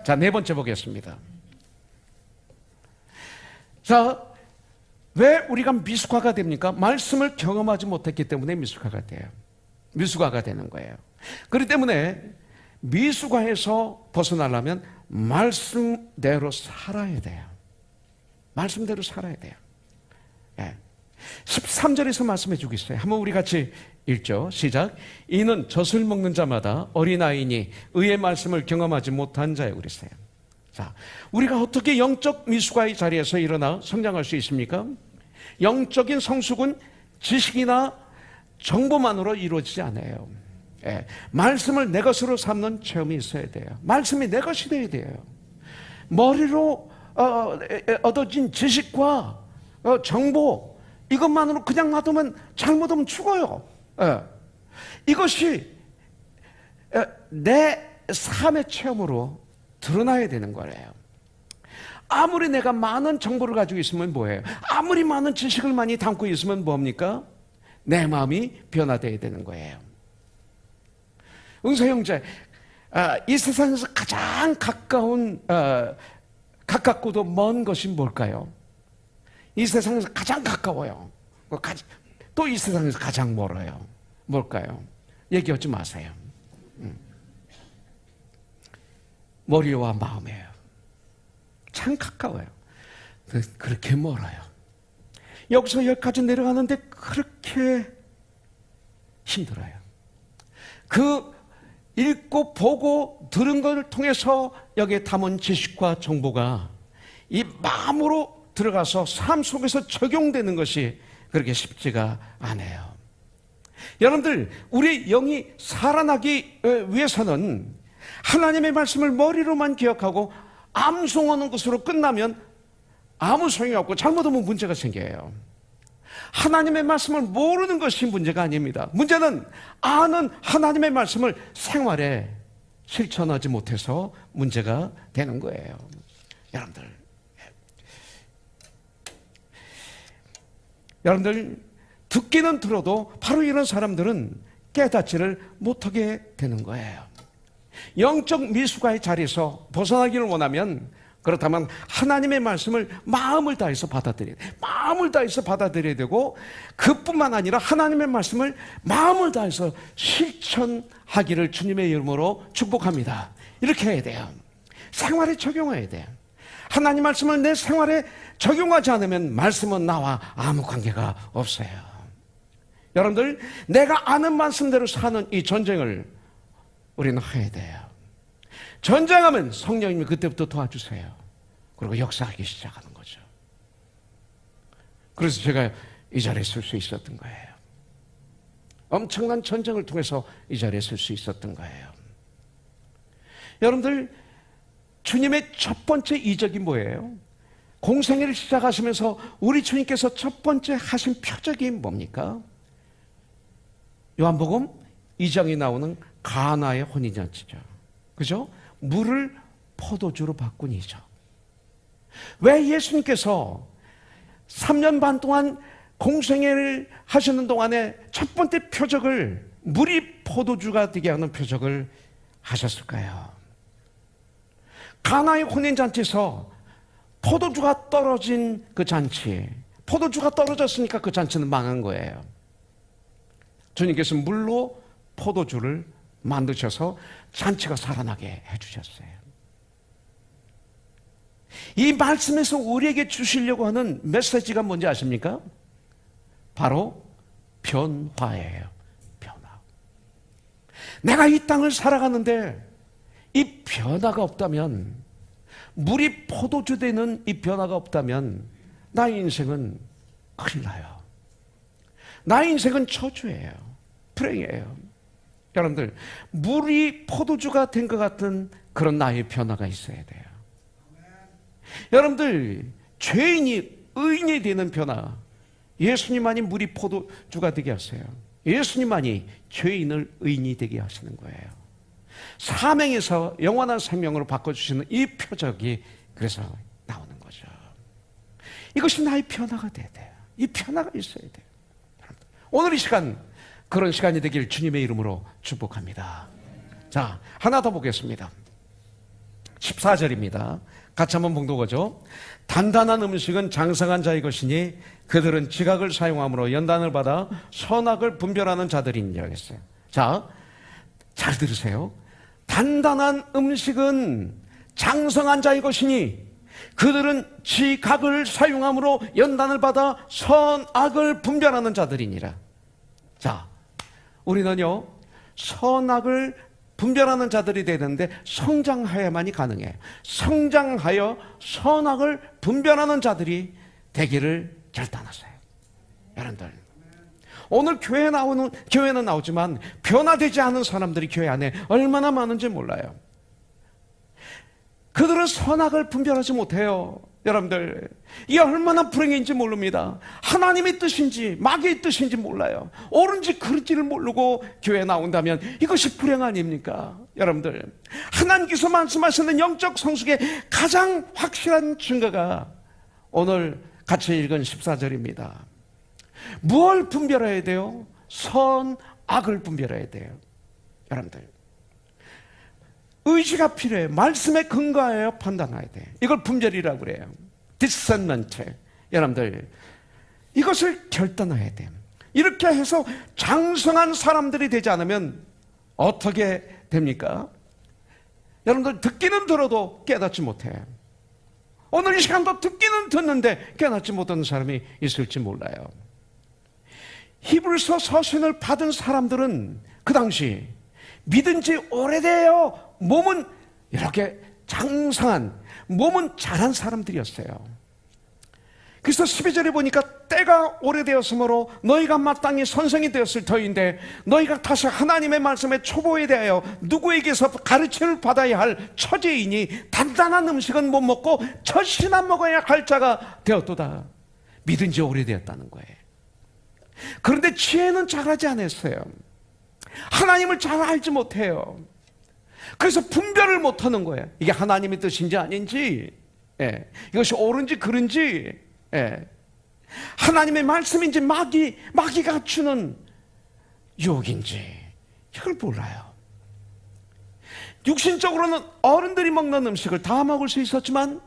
자, 네 번째 보겠습니다. 자, 왜 우리가 미숙아가 됩니까? 말씀을 경험하지 못했기 때문에 미숙아가 돼요. 미숙아가 되는 거예요. 그렇기 때문에 미숙아에서 벗어나려면 말씀대로 살아야 돼요. 말씀대로 살아야 돼요. 13절에서 말씀해 주고 있어요. 한번 우리 같이 읽죠. 시작. 이는 젖을 먹는 자마다 어린아이니 의의 말씀을 경험하지 못한 자예요. 그랬어요. 자, 우리가 어떻게 영적 미숙아의 자리에서 일어나 성장할 수 있습니까? 영적인 성숙은 지식이나 정보만으로 이루어지지 않아요. 말씀을 내 것으로 삼는 체험이 있어야 돼요. 말씀이 내 것이 되어야 돼요. 머리로 얻어진 지식과 정보 이것만으로 그냥 놔두면 잘못하면 죽어요. 이것이 내 삶의 체험으로 드러나야 되는 거예요. 아무리 내가 많은 정보를 가지고 있으면 뭐예요? 아무리 많은 지식을 많이 담고 있으면 뭡니까? 내 마음이 변화되어야 되는 거예요. 은서 형제, 이 세상에서 가장 가깝고도 먼 것이 뭘까요? 이 세상에서 가장 가까워요. 또 이 세상에서 가장 멀어요. 뭘까요? 얘기하지 마세요. 머리와 마음이에요. 참 가까워요. 그렇게 멀어요. 여기서 여기까지 내려가는데 그렇게 힘들어요. 그 읽고 보고 들은 것을 통해서 여기에 담은 지식과 정보가 이 마음으로 들어가서 삶 속에서 적용되는 것이 그렇게 쉽지가 않아요. 여러분들, 우리 영이 살아나기 위해서는 하나님의 말씀을 머리로만 기억하고 암송하는 것으로 끝나면 아무 소용이 없고 잘못하면 문제가 생겨요. 하나님의 말씀을 모르는 것이 문제가 아닙니다. 문제는 아는 하나님의 말씀을 생활에 실천하지 못해서 문제가 되는 거예요. 여러분들 듣기는 들어도 바로 이런 사람들은 깨닫지를 못하게 되는 거예요. 영적 미숙아의 자리에서 벗어나기를 원하면, 그렇다면 하나님의 말씀을 마음을 다해서 받아들여야 돼. 마음을 다해서 받아들여야 되고, 그뿐만 아니라 하나님의 말씀을 마음을 다해서 실천하기를 주님의 이름으로 축복합니다. 이렇게 해야 돼요. 생활에 적용해야 돼요. 하나님 말씀을 내 생활에 적용하지 않으면 말씀은 나와 아무 관계가 없어요. 여러분들, 내가 아는 말씀대로 사는 이 전쟁을 우리는 해야 돼요. 전쟁하면 성령님이 그때부터 도와주세요. 그리고 역사하기 시작하는 거죠. 그래서 제가 이 자리에 설 수 있었던 거예요. 엄청난 전쟁을 통해서 이 자리에 설 수 있었던 거예요. 여러분들, 주님의 첫 번째 이적이 뭐예요? 공생애를 시작하시면서 우리 주님께서 첫 번째 하신 표적이 뭡니까? 요한복음 2장에 나오는 가나의 혼인잔치죠. 그죠? 물을 포도주로 바꾼 이적. 왜 예수님께서 3년 반 동안 공생애를 하시는 동안에 첫 번째 표적을, 물이 포도주가 되게 하는 표적을 하셨을까요? 가나의 혼인잔치에서 포도주가 떨어진 그 잔치, 포도주가 떨어졌으니까 그 잔치는 망한 거예요. 주님께서 물로 포도주를 만드셔서 잔치가 살아나게 해주셨어요. 이 말씀에서 우리에게 주시려고 하는 메시지가 뭔지 아십니까? 바로 변화예요. 변화. 내가 이 땅을 살아가는데 이 변화가 없다면, 물이 포도주 되는 이 변화가 없다면 나의 인생은 큰일 나요. 나의 인생은 저주예요. 불행이에요. 여러분들, 물이 포도주가 된 것 같은 그런 나의 변화가 있어야 돼요. 여러분들, 죄인이 의인이 되는 변화, 예수님만이 물이 포도주가 되게 하세요. 예수님만이 죄인을 의인이 되게 하시는 거예요. 사명에서 영원한 생명으로 바꿔주시는 이 표적이 그래서 나오는 거죠. 이것이 나의 변화가 돼야 돼요. 이 변화가 있어야 돼요. 오늘 이 시간, 그런 시간이 되길 주님의 이름으로 축복합니다. 자, 하나 더 보겠습니다. 14절입니다. 같이 한번 봉독하죠. 단단한 음식은 장성한 자의 것이니 그들은 지각을 사용함으로 연단을 받아 선악을 분별하는 자들이니라 했어요. 자, 잘 들으세요. 단단한 음식은 장성한 자의 것이니 그들은 지각을 사용함으로 연단을 받아 선악을 분별하는 자들이니라. 자, 우리는요, 선악을 분별하는 자들이 되는데 성장하여야만이 가능해요. 성장하여 선악을 분별하는 자들이 되기를 결단하세요. 여러분들, 오늘 교회는 나오지만 변화되지 않은 사람들이 교회 안에 얼마나 많은지 몰라요. 그들은 선악을 분별하지 못해요. 여러분들, 이게 얼마나 불행인지 모릅니다. 하나님의 뜻인지 마귀의 뜻인지 몰라요. 옳은지 그른지를 모르고 교회에 나온다면 이것이 불행 아닙니까? 여러분들, 하나님께서 말씀하시는 영적 성숙의 가장 확실한 증거가 오늘 같이 읽은 14절입니다. 무엇을 분별해야 돼요? 선악을 분별해야 돼요. 여러분들, 의지가 필요해요. 말씀에 근거하여 판단해야 돼요. 이걸 분별이라고 그래요. discernment. 여러분들, 이것을 결단해야 돼요. 이렇게 해서 장성한 사람들이 되지 않으면 어떻게 됩니까? 여러분들, 듣기는 들어도 깨닫지 못해요. 오늘 이 시간도 듣기는 듣는데 깨닫지 못하는 사람이 있을지 몰라요. 히브리서 서신을 받은 사람들은 그 당시 믿은 지 오래돼요. 몸은 이렇게 장성한, 몸은 잘한 사람들이었어요. 그래서 12절에 보니까 때가 오래되었으므로 너희가 마땅히 선생이 되었을 터인데 너희가 다시 하나님의 말씀에 초보에 대하여 누구에게서 가르침을 받아야 할 처제이니 단단한 음식은 못 먹고 젖이나 먹어야 할 자가 되었도다. 믿은 지 오래되었다는 거예요. 그런데 지혜는 잘하지 않았어요. 하나님을 잘 알지 못해요. 그래서 분별을 못하는 거예요. 이게 하나님의 뜻인지 아닌지, 이것이 옳은지 그른지, 하나님의 말씀인지 마귀가 주는 유혹인지 이걸 몰라요. 육신적으로는 어른들이 먹는 음식을 다 먹을 수 있었지만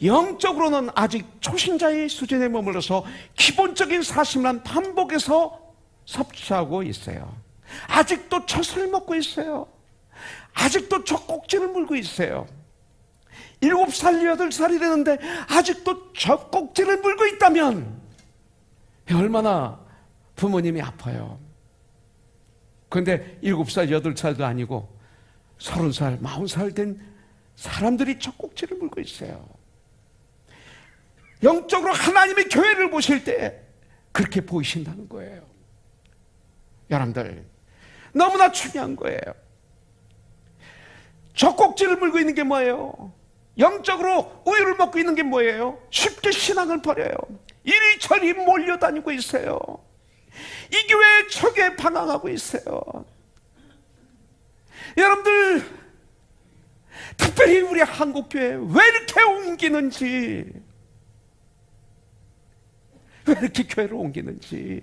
영적으로는 아직 초신자의 수준에 머물러서 기본적인 사실만 반복해서 섭취하고 있어요. 아직도 젖을 먹고 있어요. 아직도 젖꼭지를 물고 있어요. 7살, 8살이 되는데 아직도 젖꼭지를 물고 있다면 얼마나 부모님이 아파요. 그런데 7살, 8살도 아니고 30살, 40살 된 사람들이 젖꼭지를 물고 있어요. 영적으로 하나님의 교회를 보실 때 그렇게 보이신다는 거예요. 여러분들, 너무나 중요한 거예요. 젖꼭지를 물고 있는 게 뭐예요? 영적으로 우유를 먹고 있는 게 뭐예요? 쉽게 신앙을 버려요. 이리저리 몰려다니고 있어요. 이 교회에 적에 반항하고 있어요. 여러분들, 특별히 우리 한국교회 왜 이렇게 옮기는지, 왜 이렇게 교회를 옮기는지,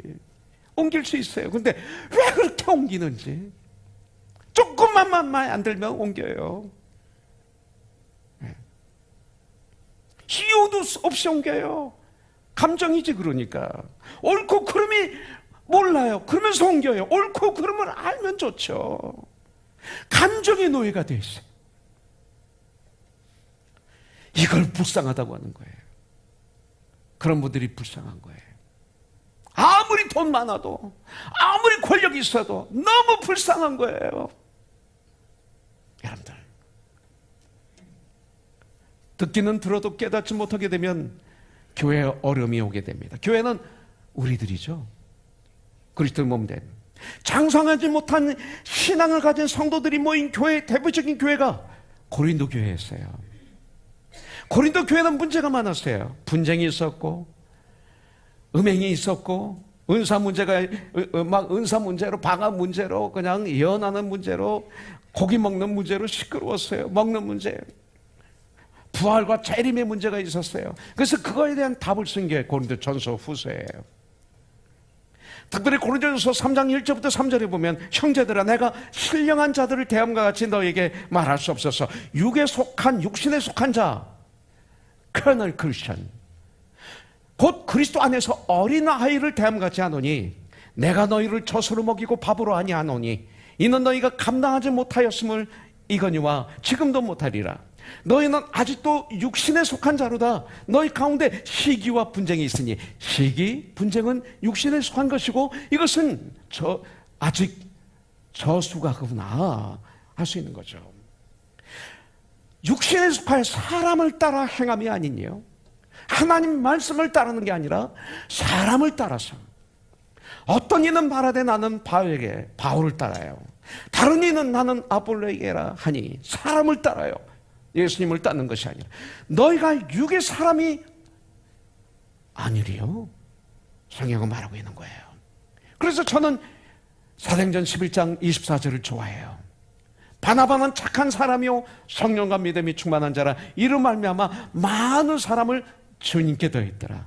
옮길 수 있어요. 근데 왜 그렇게 옮기는지, 조금만 마음에 안 들면 옮겨요. 이유도 없이 옮겨요. 감정이지. 그러니까 옳고 그름이 몰라요. 그러면서 옮겨요. 옳고 그름을 알면 좋죠. 감정의 노예가 돼 있어요. 이걸 불쌍하다고 하는 거예요. 그런 분들이 불쌍한 거예요. 아무리 돈 많아도, 아무리 권력이 있어도 너무 불쌍한 거예요. 여러분들, 듣기는 들어도 깨닫지 못하게 되면 교회에 어려움이 오게 됩니다. 교회는 우리들이죠. 그리스도의 몸된 장성하지 못한 신앙을 가진 성도들이 모인 교회, 대표적인 교회가 고린도 교회였어요. 고린도 교회는 문제가 많았어요. 분쟁이 있었고, 음행이 있었고, 은사 문제가 막 은사 문제로, 방학 문제로, 그냥 예언하는 문제로, 고기 먹는 문제로 시끄러웠어요. 먹는 문제, 부활과 재림의 문제가 있었어요. 그래서 그거에 대한 답을 쓴 게 고린도전서 후서예요. 특별히 고린도전서 3장 1절부터 3절에 보면, 형제들아, 내가 신령한 자들을 대함과 같이 너에게 말할 수 없어서 육에 속한, 육신에 속한 자, 커널 크리스천, 곧 그리스도 안에서 어린아이를 대함과 같이 하노니 내가 너희를 젖으로 먹이고 밥으로 아니하노니 이는 너희가 감당하지 못하였음을 이거니와 지금도 못하리라. 너희는 아직도 육신에 속한 자로다. 너희 가운데 시기와 분쟁이 있으니, 시기, 분쟁은 육신에 속한 것이고 이것은 아직 저수가구나 할 수 있는 거죠. 육신에 속할 사람을 따라 행함이 아니니요, 하나님 말씀을 따르는 게 아니라 사람을 따라서. 어떤 이는 말하되 나는 바울을 따라요. 다른 이는 나는 아볼로에게라 하니 사람을 따라요. 예수님을 따르는 것이 아니라 너희가 육의 사람이 아니리요, 성경은 말하고 있는 거예요. 그래서 저는 사도행전 11장 24절을 좋아해요. 바나바는 착한 사람이요 성령과 믿음이 충만한 자라 이로 말미암아 많은 사람을 주님께 더했더라.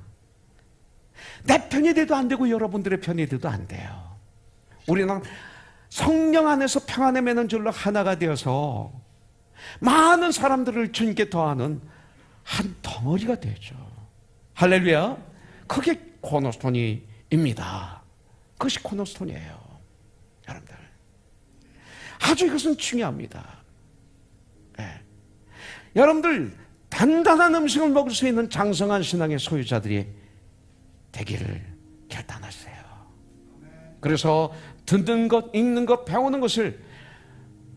내 편이 돼도 안 되고 여러분들의 편이 돼도 안 돼요. 우리는 성령 안에서 평안에 매는 줄로 하나가 되어서 많은 사람들을 주님께 더하는 한 덩어리가 되죠. 할렐루야. 그게 코너스톤입니다. 그것이 코너스톤이에요. 여러분들, 아주 이것은 중요합니다. 네. 여러분들, 단단한 음식을 먹을 수 있는 장성한 신앙의 소유자들이 되기를 결단하세요. 그래서 듣는 것, 읽는 것, 배우는 것을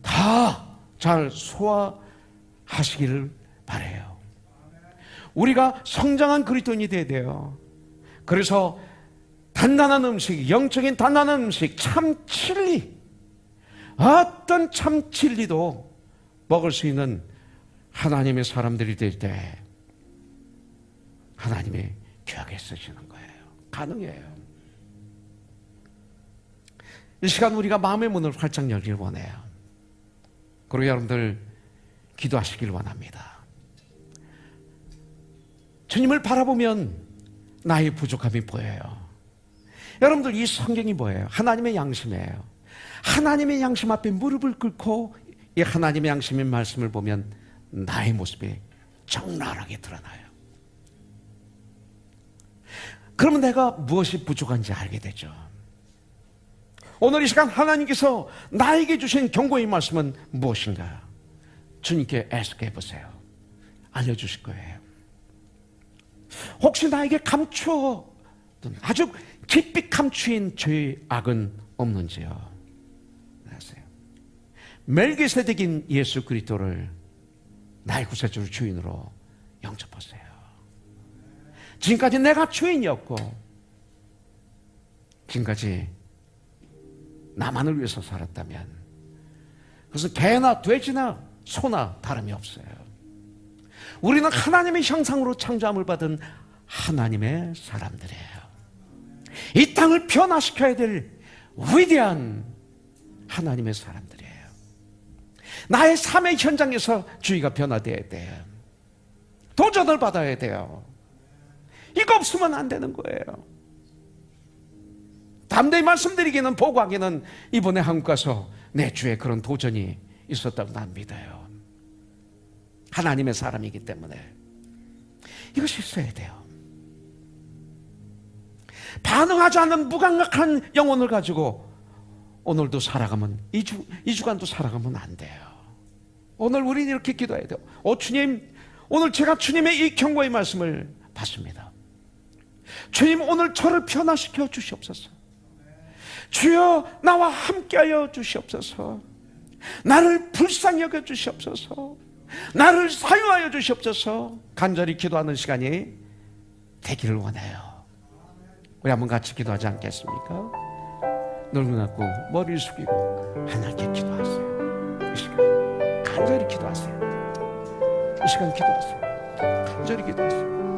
다 잘 소화하시기를 바라요. 우리가 성장한 그리스도인이 되어야 돼요. 그래서 단단한 음식, 영적인 단단한 음식, 참 진리, 어떤 참 진리도 먹을 수 있는 하나님의 사람들이 될 때 하나님의 귀하게 쓰시는 거예요. 가능해요. 이 시간 우리가 마음의 문을 활짝 열길 원해요. 그리고 여러분들 기도하시길 원합니다. 주님을 바라보면 나의 부족함이 보여요. 여러분들, 이 성경이 뭐예요? 하나님의 양심이에요. 하나님의 양심 앞에 무릎을 꿇고 이 하나님의 양심의 말씀을 보면 나의 모습이 적나라하게 드러나요. 그러면 내가 무엇이 부족한지 알게 되죠. 오늘 이 시간 하나님께서 나에게 주신 경고의 말씀은 무엇인가? 주님께 애석해 보세요. 알려주실 거예요. 혹시 나에게 감추어 아주 깊이 감추인 죄의 악은 없는지요? 아세요? 멜기세덱인 예수 그리스도를 나의 구세주 주인으로 영접하세요. 지금까지 내가 주인이었고, 지금까지 나만을 위해서 살았다면 그것은 개나 돼지나 소나 다름이 없어요. 우리는 하나님의 형상으로 창조함을 받은 하나님의 사람들이에요. 이 땅을 변화시켜야 될 위대한 하나님의 사람들이에요. 나의 삶의 현장에서 주의가 변화되어야 돼요. 도전을 받아야 돼요. 이거 없으면 안 되는 거예요. 담대히 말씀드리기는, 보고하기는 이번에 한국 가서 내 주에 그런 도전이 있었다고 난 믿어요. 하나님의 사람이기 때문에 이것이 있어야 돼요. 반응하지 않는 무감각한 영혼을 가지고 오늘도 살아가면, 이 주간도 살아가면 안 돼요. 오늘 우리는 이렇게 기도해야 돼요. 주님, 오늘 제가 주님의 이 경고의 말씀을 받습니다. 주님, 오늘 저를 변화시켜 주시옵소서. 주여, 나와 함께하여 주시옵소서. 나를 불쌍히 여겨 주시옵소서. 나를 사용하여 주시옵소서. 간절히 기도하는 시간이 되기를 원해요. 우리 한번 같이 기도하지 않겠습니까? 눈을 감고 머리를 숙이고 하나님께 기도하세요. 이 시간 간절히 기도하세요. 이 시간 기도하세요. 간절히 기도하세요.